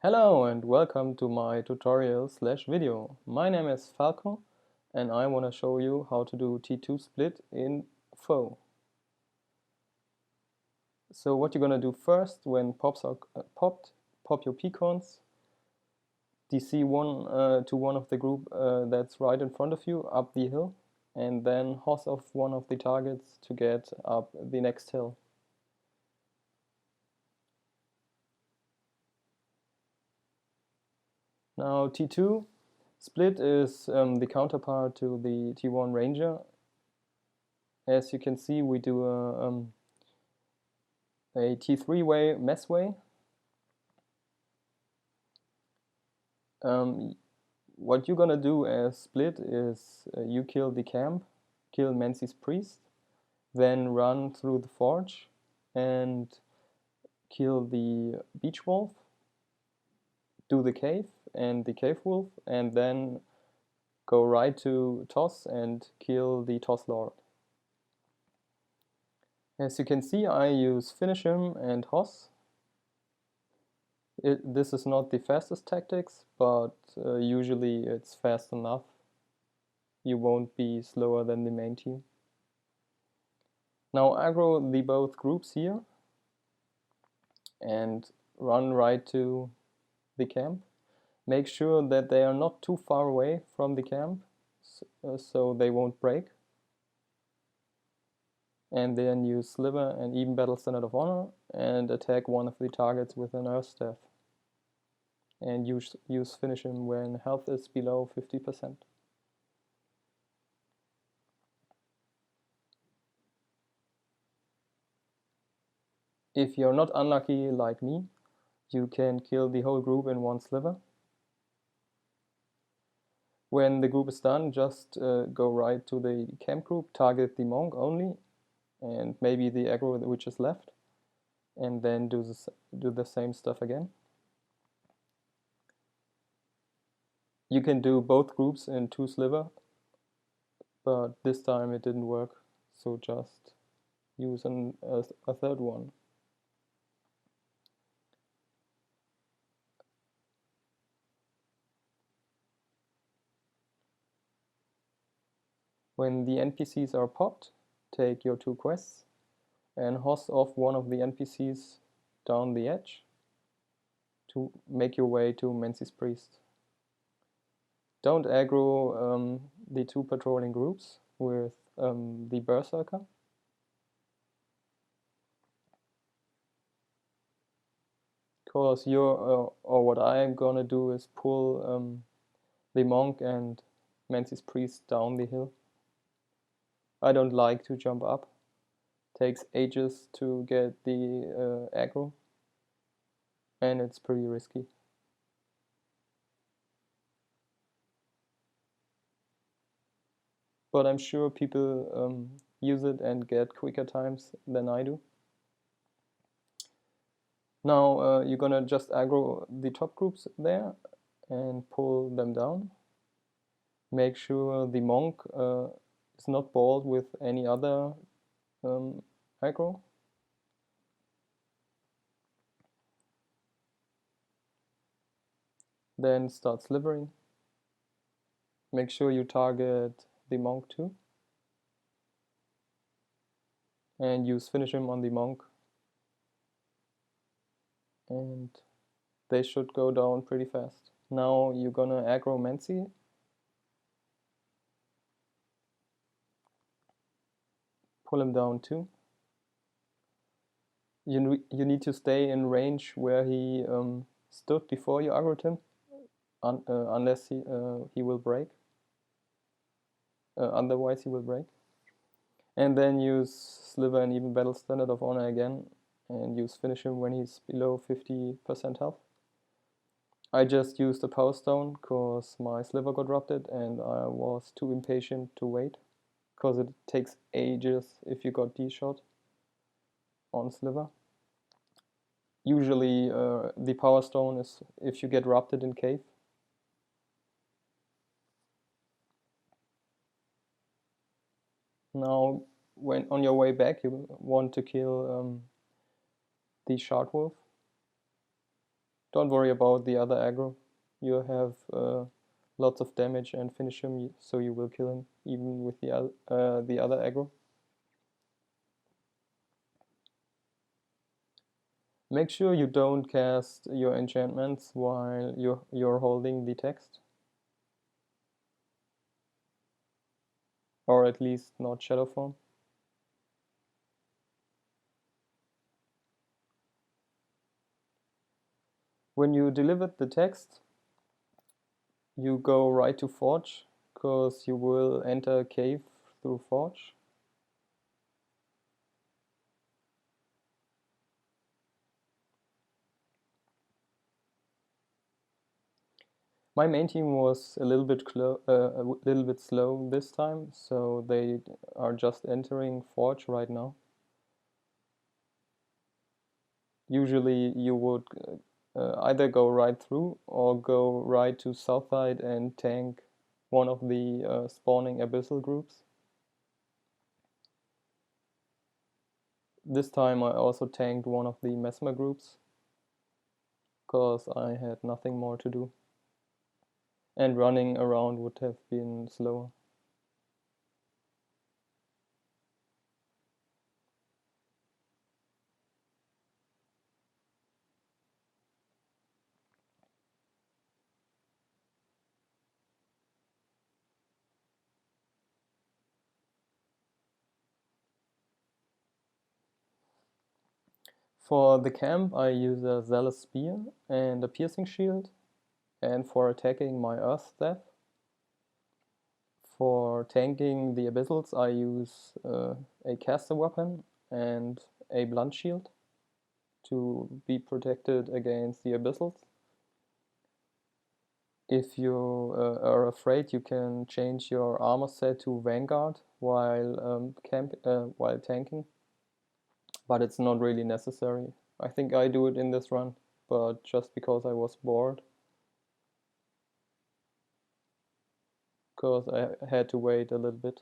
Hello and welcome to my tutorial/video. My name is Falco and I want to show you how to do T2 split in FOW. So what you're going to do first when pops are popped, pop your pecons, DC one to one of the group that's right in front of you up the hill, and then hoss off one of the targets to get up the next hill. Now T2 split is the counterpart to the T1 Ranger. As you can see, we do a T3Way Messpike. What you're gonna do as split is you kill the camp, kill Menzies Priest, then run through the forge and kill the beach wolf, do the cave and the cave wolf, and then go right to Toss and kill the Toss Lord. As you can see, I use Finish Him and Hoss. This is not the fastest tactics, but usually it's fast enough. You won't be slower than the main team. Now aggro the both groups here and run right to the camp. Make sure that they are not too far away from the camp so they won't break. And then use Sliver and Even Battle Standard of Honor and attack one of the targets with an Earth Staff. And use Finish Him when health is below 50%. If you're not unlucky like me, you can kill the whole group in one sliver. When the group is done, just go right to the camp group, target the monk only, and maybe the aggro which is left, and then do the same stuff again. You can do both groups in two sliver, but this time it didn't work, so just use a third one. When the NPCs are popped, take your two quests and hoss off one of the NPCs down the edge to make your way to Menzies Priest. Don't aggro the two patrolling groups with the Berserker. Because or what I'm gonna do is pull the monk and Menzies Priest down the hill. I don't like to jump up. Takes ages to get the aggro, and it's pretty risky. But I'm sure people use it and get quicker times than I do. Now you're gonna just aggro the top groups there and pull them down. Make sure the monk is not balled with any other aggro. Then start slivering. Make sure you target the monk too. And use Finish Him on the monk. And they should go down pretty fast. Now you're gonna aggro Menzi. Pull him down too. You need to stay in range where he stood before you aggroed him, unless he will break. Otherwise he will break. And then use Sliver and Even Battle Standard of Honor again, and use Finish Him when he's below 50% health. I just used a Power Stone because my Sliver got rupted and I was too impatient to wait, because it takes ages if you got D-shot on Sliver. Usually the Power Stone is if you get rupted in cave. Now when on your way back you want to kill the Shard Wolf. Don't worry about the other aggro. You have lots of damage and finish him, so you will kill him even with the other aggro. Make sure you don't cast your enchantments while you're holding the text. Or at least not shadow form. When you delivered the text, you go right to Forge, because you will enter a cave through Forge. My main team was a little bit slow this time, so they are just entering Forge right now. Usually you would either go right through or go right to south side and tank one of the spawning abyssal groups. This time I also tanked one of the mesmer groups, because I had nothing more to do. And running around would have been slower. For the camp I use a zealous spear and a piercing shield, and for attacking my earth staff. For tanking the abyssals I use a caster weapon and a blunt shield to be protected against the abyssals. If you are afraid, you can change your armor set to Vanguard while tanking, but it's not really necessary. I think I do it in this run, but just because I was bored, because I had to wait a little bit.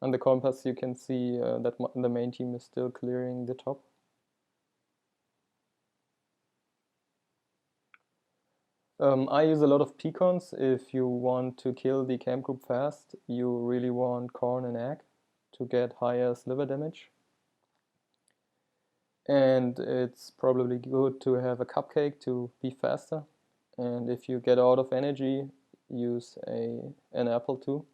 On the compass you can see that the main team is still clearing the top. I use a lot of pecons. If you want to kill the camp group fast, you really want corn and egg to get higher sliver damage. And it's probably good to have a cupcake to be faster. And if you get out of energy, use an apple too.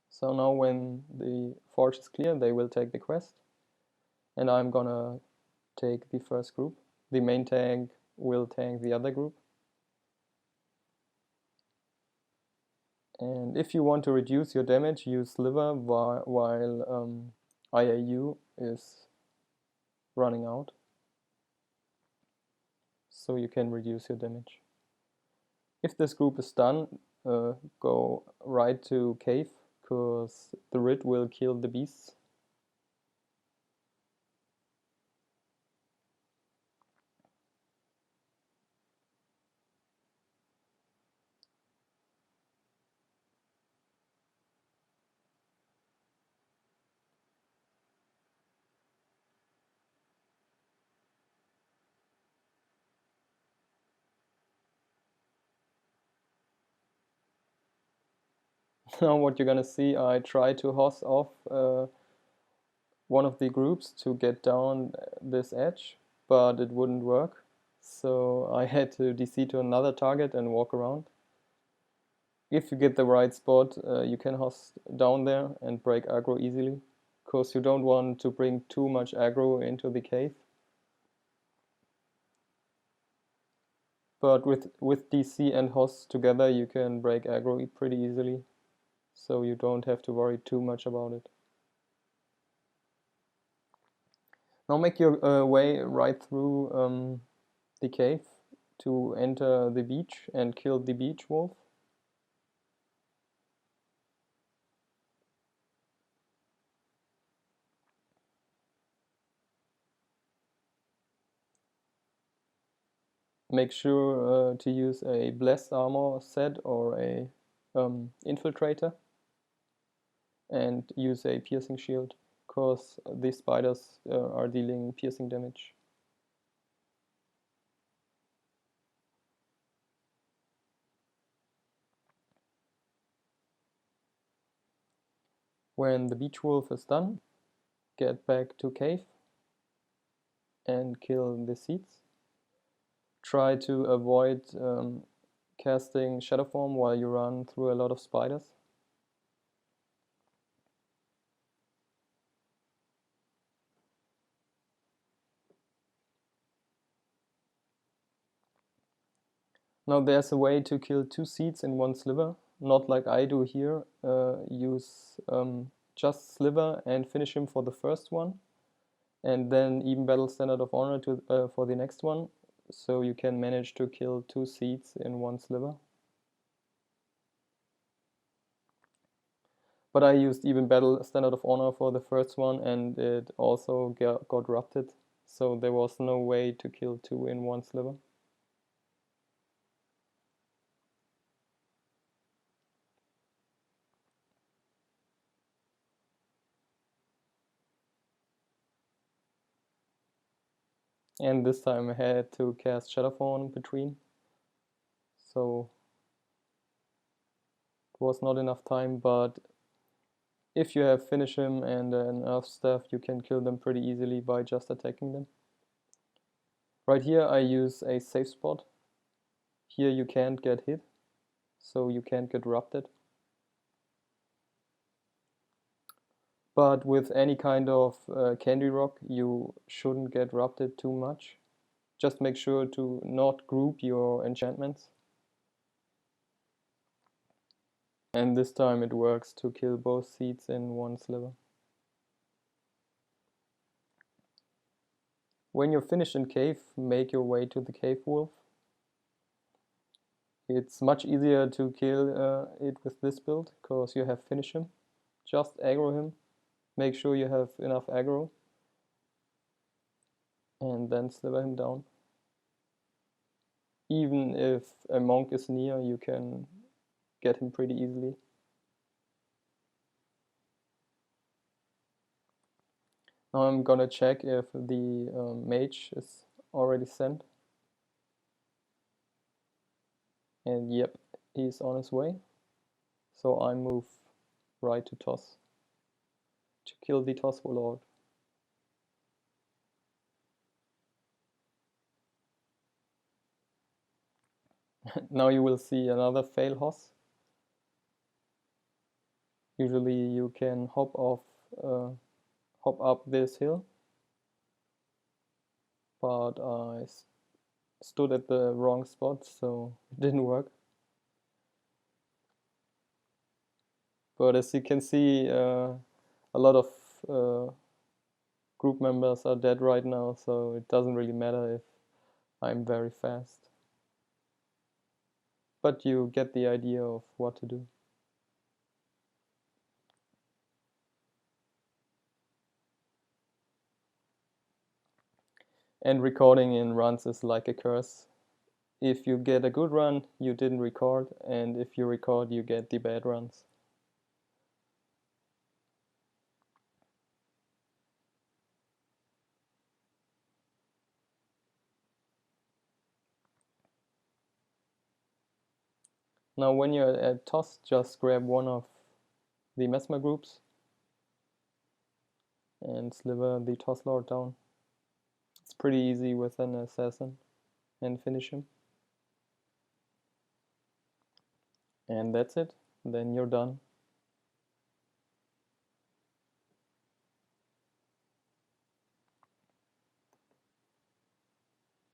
So now when the forge is clear, they will take the quest. And I'm gonna take the first group. The main tank will tank the other group. And if you want to reduce your damage, use Sliver while IAU is running out. So you can reduce your damage. If this group is done, go right to Cave, because the Rid will kill the beasts. Now what you're gonna see, I try to hoss off one of the groups to get down this edge, but it wouldn't work. So I had to DC to another target and walk around. If you get the right spot, you can hoss down there and break aggro easily, because you don't want to bring too much aggro into the cave. But with DC and hoss together, you can break aggro pretty easily, so you don't have to worry too much about it. Now make your way right through the cave to enter the beach and kill the beach wolf. Make sure to use a blessed armor set or a infiltrator. and use a piercing shield, because these spiders are dealing piercing damage. When the beach wolf is done, get back to cave and kill the seeds. Try to avoid casting shadow form while you run through a lot of spiders. Now there's a way to kill 2 seeds in 1 sliver, not like I do here. Use just sliver and finish him for the first one, and then even battle standard of honor for the next one, so you can manage to kill 2 seeds in 1 sliver. But I used even battle standard of honor for the first one, and it also got rupted, so there was no way to kill 2 in 1 sliver. And this time I had to cast shadow form in between, so it was not enough time, but if you have finish him and an earth staff, you can kill them pretty easily by just attacking them. Right here I use a safe spot. Here you can't get hit, so you can't get rupted. But with any kind of candy rock, you shouldn't get rupted too much. Just make sure to not group your enchantments. And this time it works to kill both seeds in 1 sliver. When you're finished in cave, make your way to the cave wolf. It's much easier to kill it with this build, because you have finish him. Just aggro him, make sure you have enough aggro, and then sliver him down. Even if a monk is near, you can get him pretty easily. Now I'm gonna check if the mage is already sent. And yep, he's on his way. So I move right to toss to kill the toss warlord. Now you will see another fail hoss. Usually you can hop up this hill, but I stood at the wrong spot, so it didn't work. But as you can see, a lot of group members are dead right now, so it doesn't really matter if I'm very fast. But you get the idea of what to do. And recording in runs is like a curse. If you get a good run, you didn't record, and if you record, you get the bad runs. Now when you're at toss, just grab one of the mesmer groups and sliver the toss lord down. It's pretty easy with an assassin, and finish him. And that's it, then you're done.